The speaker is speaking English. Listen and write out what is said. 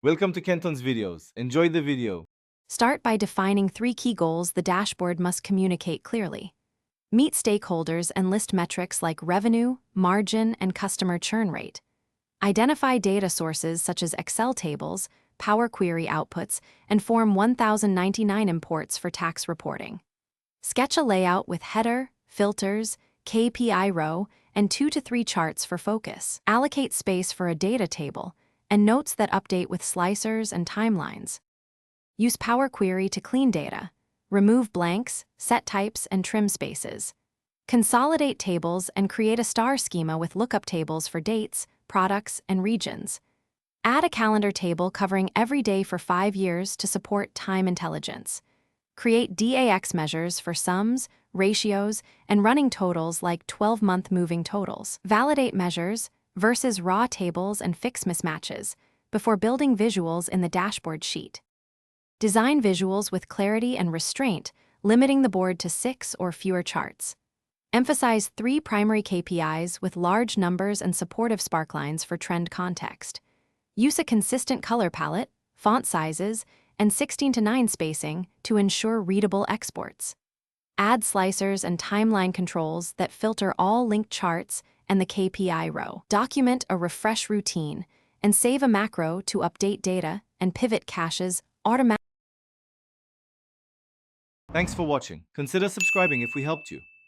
Welcome to Kenton's videos. Enjoy the video. Start by defining 3 key goals the dashboard must communicate clearly. Meet stakeholders and list metrics like revenue, margin, and customer churn rate. Identify data sources such as Excel tables, Power Query outputs, and Form 1099 imports for tax reporting. Sketch a layout with header, filters, KPI row, and 2 to 3 charts for focus. Allocate space for a data table and notes that update with slicers and timelines. Use Power Query to clean data, remove blanks, set types, and trim spaces. Consolidate tables and create a star schema with lookup tables for dates, products, and regions. Add a calendar table covering every day for 5 years to support time intelligence. Create DAX measures for sums, ratios, and running totals like 12-month moving totals. Validate measures versus raw tables and fix mismatches before building visuals in the dashboard sheet. Design visuals with clarity and restraint, limiting the board to 6 or fewer charts. Emphasize 3 primary KPIs with large numbers and supportive sparklines for trend context. Use a consistent color palette, font sizes, and 16:9 spacing to ensure readable exports. Add slicers and timeline controls that filter all linked charts and the KPI row. Document a refresh routine and save a macro to update data and pivot caches automatically. Thanks for watching. Consider subscribing if we helped you.